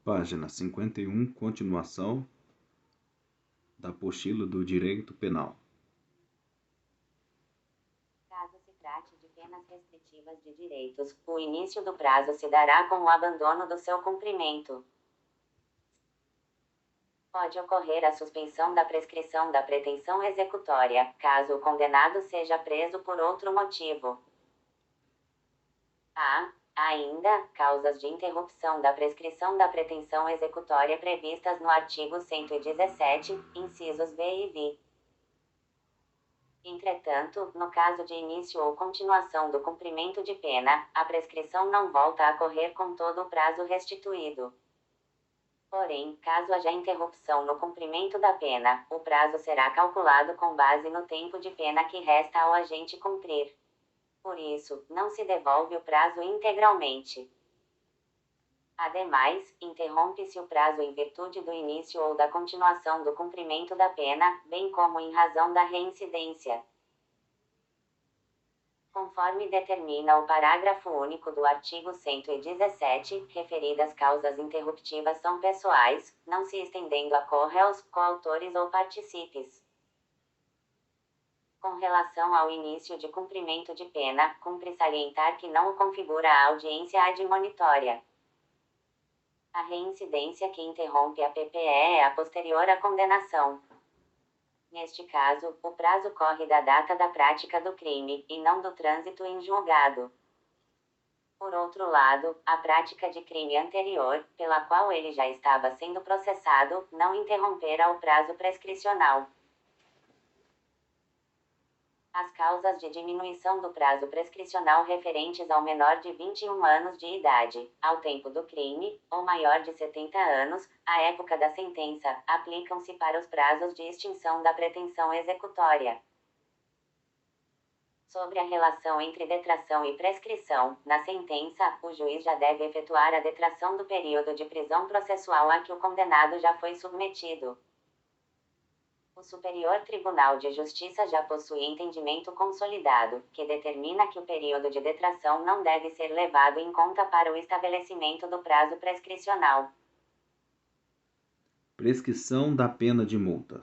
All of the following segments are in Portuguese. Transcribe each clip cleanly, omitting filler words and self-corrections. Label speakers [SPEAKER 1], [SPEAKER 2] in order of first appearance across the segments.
[SPEAKER 1] Página 51, continuação da apostila do Direito Penal.
[SPEAKER 2] Caso se trate de penas restritivas de direitos, o início do prazo se dará com o abandono do seu cumprimento. Pode ocorrer a suspensão da prescrição da pretensão executória, caso o condenado seja preso por outro motivo. Há, ainda, causas de interrupção da prescrição da pretensão executória previstas no artigo 117, incisos B e V. Entretanto, no caso de início ou continuação do cumprimento de pena, a prescrição não volta a correr com todo o prazo restituído. Porém, caso haja interrupção no cumprimento da pena, o prazo será calculado com base no tempo de pena que resta ao agente cumprir. Por isso, não se devolve o prazo integralmente. Ademais, interrompe-se o prazo em virtude do início ou da continuação do cumprimento da pena, bem como em razão da reincidência. Conforme determina o parágrafo único do artigo 117, referidas causas interruptivas são pessoais, não se estendendo a co-réus, coautores ou participes. Com relação ao início de cumprimento de pena, cumpre salientar que não o configura a audiência admonitória. A reincidência que interrompe a PPE é a posterior à condenação. Neste caso, o prazo corre da data da prática do crime, e não do trânsito em julgado. Por outro lado, a prática de crime anterior, pela qual ele já estava sendo processado, não interromperá o prazo prescricional. As causas de diminuição do prazo prescricional referentes ao menor de 21 anos de idade, ao tempo do crime, ou maior de 70 anos, à época da sentença, aplicam-se para os prazos de extinção da pretensão executória. Sobre a relação entre detração e prescrição, na sentença, o juiz já deve efetuar a detração do período de prisão processual a que o condenado já foi submetido. O Superior Tribunal de Justiça já possui entendimento consolidado, que determina que o período de detração não deve ser levado em conta para o estabelecimento do prazo prescricional.
[SPEAKER 1] Prescrição da pena de multa.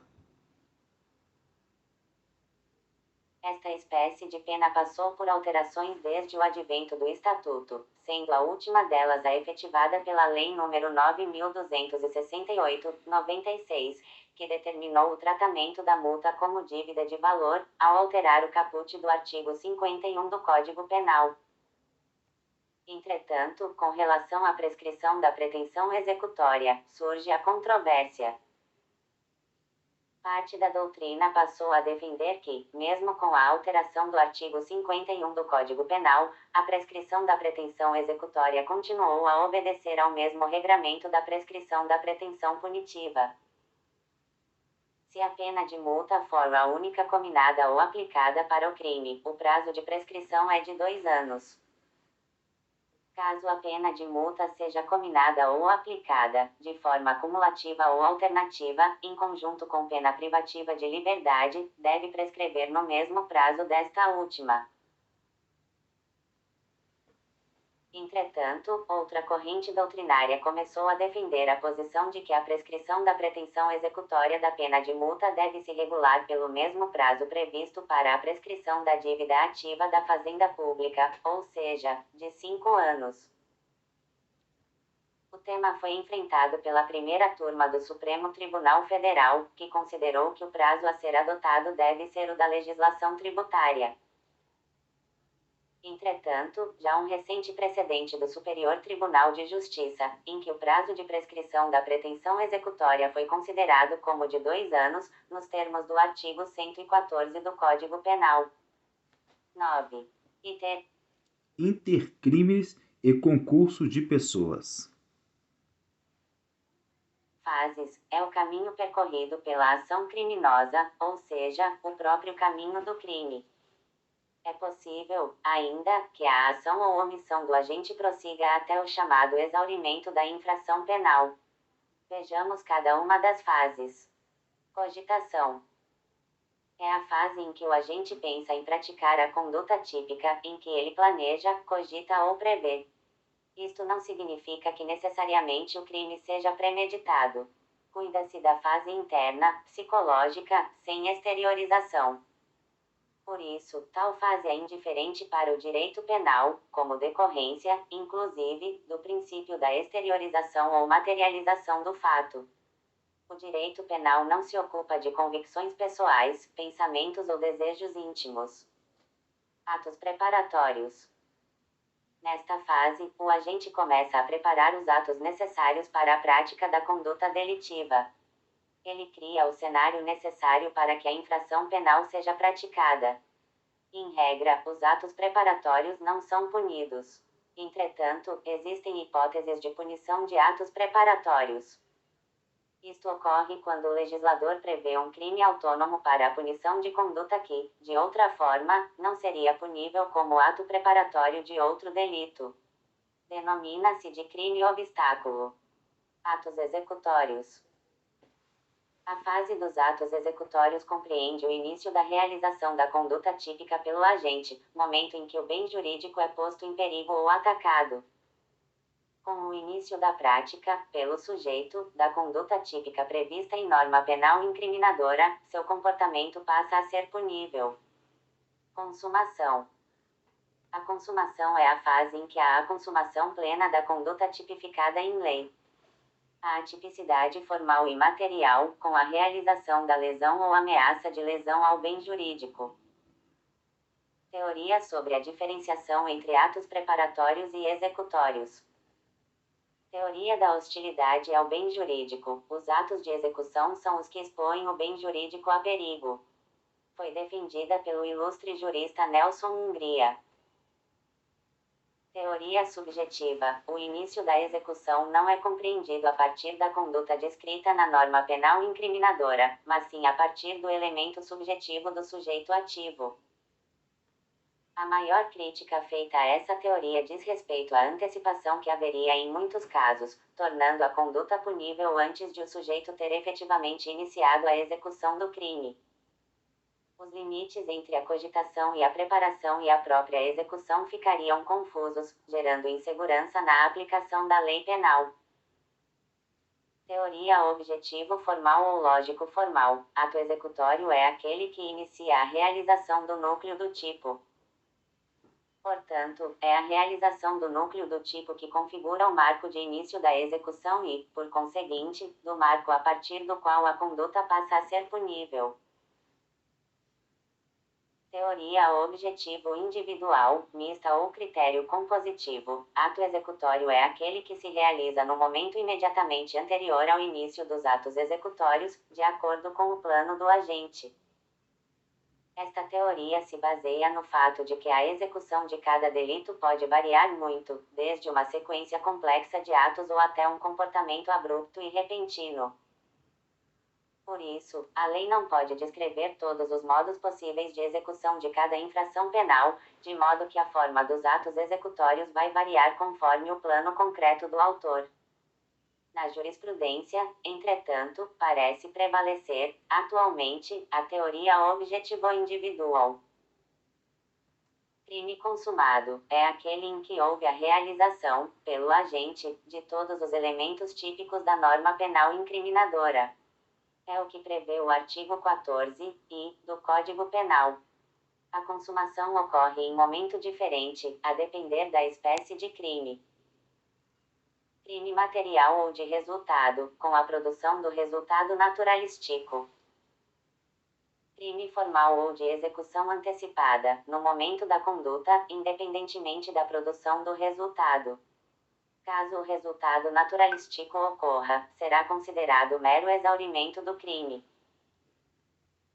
[SPEAKER 2] Esta espécie de pena passou por alterações desde o advento do Estatuto, sendo a última delas a efetivada pela Lei nº 9.268/96, que determinou o tratamento da multa como dívida de valor, ao alterar o caput do artigo 51 do Código Penal. Entretanto, com relação à prescrição da pretensão executória, surge a controvérsia. Parte da doutrina passou a defender que, mesmo com a alteração do artigo 51 do Código Penal, a prescrição da pretensão executória continuou a obedecer ao mesmo regramento da prescrição da pretensão punitiva. Se a pena de multa for a única cominada ou aplicada para o crime, o prazo de prescrição é de 2 anos. Caso a pena de multa seja cominada ou aplicada, de forma cumulativa ou alternativa, em conjunto com pena privativa de liberdade, deve prescrever no mesmo prazo desta última. Entretanto, outra corrente doutrinária começou a defender a posição de que a prescrição da pretensão executória da pena de multa deve se regular pelo mesmo prazo previsto para a prescrição da dívida ativa da fazenda pública, ou seja, de 5 anos. O tema foi enfrentado pela primeira turma do Supremo Tribunal Federal, que considerou que o prazo a ser adotado deve ser o da legislação tributária. Entretanto, já um recente precedente do Superior Tribunal de Justiça, em que o prazo de prescrição da pretensão executória foi considerado como de 2 anos, nos termos do artigo 114 do Código Penal. 9.
[SPEAKER 1] Intercrimes e concurso de pessoas.
[SPEAKER 2] Fases, é o caminho percorrido pela ação criminosa, ou seja, o próprio caminho do crime. É possível, ainda, que a ação ou omissão do agente prossiga até o chamado exaurimento da infração penal. Vejamos cada uma das fases. Cogitação. É a fase em que o agente pensa em praticar a conduta típica, em que ele planeja, cogita ou prevê. Isto não significa que necessariamente o crime seja premeditado. Cuida-se da fase interna, psicológica, sem exteriorização. Por isso, tal fase é indiferente para o direito penal, como decorrência, inclusive, do princípio da exteriorização ou materialização do fato. O direito penal não se ocupa de convicções pessoais, pensamentos ou desejos íntimos. Atos preparatórios. Nesta fase, o agente começa a preparar os atos necessários para a prática da conduta delitiva. Ele cria o cenário necessário para que a infração penal seja praticada. Em regra, os atos preparatórios não são punidos. Entretanto, existem hipóteses de punição de atos preparatórios. Isto ocorre quando o legislador prevê um crime autônomo para a punição de conduta que, de outra forma, não seria punível como ato preparatório de outro delito. Denomina-se de crime obstáculo. Atos executórios. A fase dos atos executórios compreende o início da realização da conduta típica pelo agente, momento em que o bem jurídico é posto em perigo ou atacado. Com o início da prática, pelo sujeito, da conduta típica prevista em norma penal incriminadora, seu comportamento passa a ser punível. Consumação. A consumação é a fase em que há a consumação plena da conduta tipificada em lei. A atipicidade formal e material, com a realização da lesão ou ameaça de lesão ao bem jurídico. Teoria sobre a diferenciação entre atos preparatórios e executórios. Teoria da hostilidade ao bem jurídico. Os atos de execução são os que expõem o bem jurídico a perigo. Foi defendida pelo ilustre jurista Nelson Hungria. Teoria subjetiva. O início da execução não é compreendido a partir da conduta descrita na norma penal incriminadora, mas sim a partir do elemento subjetivo do sujeito ativo. A maior crítica feita a essa teoria diz respeito à antecipação que haveria em muitos casos, tornando a conduta punível antes de o sujeito ter efetivamente iniciado a execução do crime. Os limites entre a cogitação e a preparação e a própria execução ficariam confusos, gerando insegurança na aplicação da lei penal. Teoria objetivo formal ou lógico formal. Ato executório é aquele que inicia a realização do núcleo do tipo. Portanto, é a realização do núcleo do tipo que configura o marco de início da execução e, por conseguinte, do marco a partir do qual a conduta passa a ser punível. Teoria objetivo individual, mista ou critério compositivo. Ato executório é aquele que se realiza no momento imediatamente anterior ao início dos atos executórios, de acordo com o plano do agente. Esta teoria se baseia no fato de que a execução de cada delito pode variar muito, desde uma sequência complexa de atos ou até um comportamento abrupto e repentino. Por isso, a lei não pode descrever todos os modos possíveis de execução de cada infração penal, de modo que a forma dos atos executórios vai variar conforme o plano concreto do autor. Na jurisprudência, entretanto, parece prevalecer, atualmente, a teoria objetivo-individual. Crime consumado é aquele em que houve a realização, pelo agente, de todos os elementos típicos da norma penal incriminadora. É o que prevê o artigo 14-I do Código Penal. A consumação ocorre em momento diferente, a depender da espécie de crime. Crime material ou de resultado, com a produção do resultado naturalístico. Crime formal ou de execução antecipada, no momento da conduta, independentemente da produção do resultado. Caso o resultado naturalístico ocorra, será considerado mero exaurimento do crime.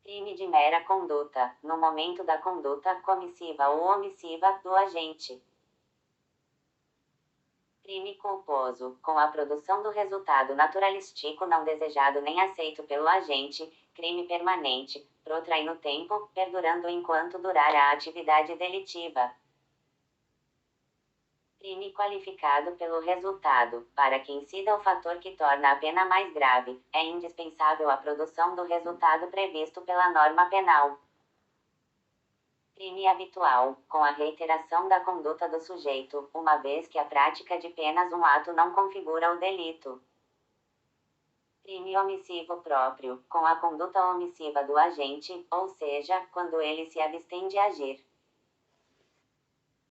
[SPEAKER 2] Crime de mera conduta, no momento da conduta comissiva ou omissiva do agente. Crime culposo, com a produção do resultado naturalístico não desejado nem aceito pelo agente, crime permanente, protrai no tempo, perdurando enquanto durar a atividade delitiva. Crime qualificado pelo resultado. Para que incida o fator que torna a pena mais grave, é indispensável a produção do resultado previsto pela norma penal. Crime habitual, com a reiteração da conduta do sujeito, uma vez que a prática de apenas um ato não configura o delito. Crime omissivo próprio, com a conduta omissiva do agente, ou seja, quando ele se abstém de agir.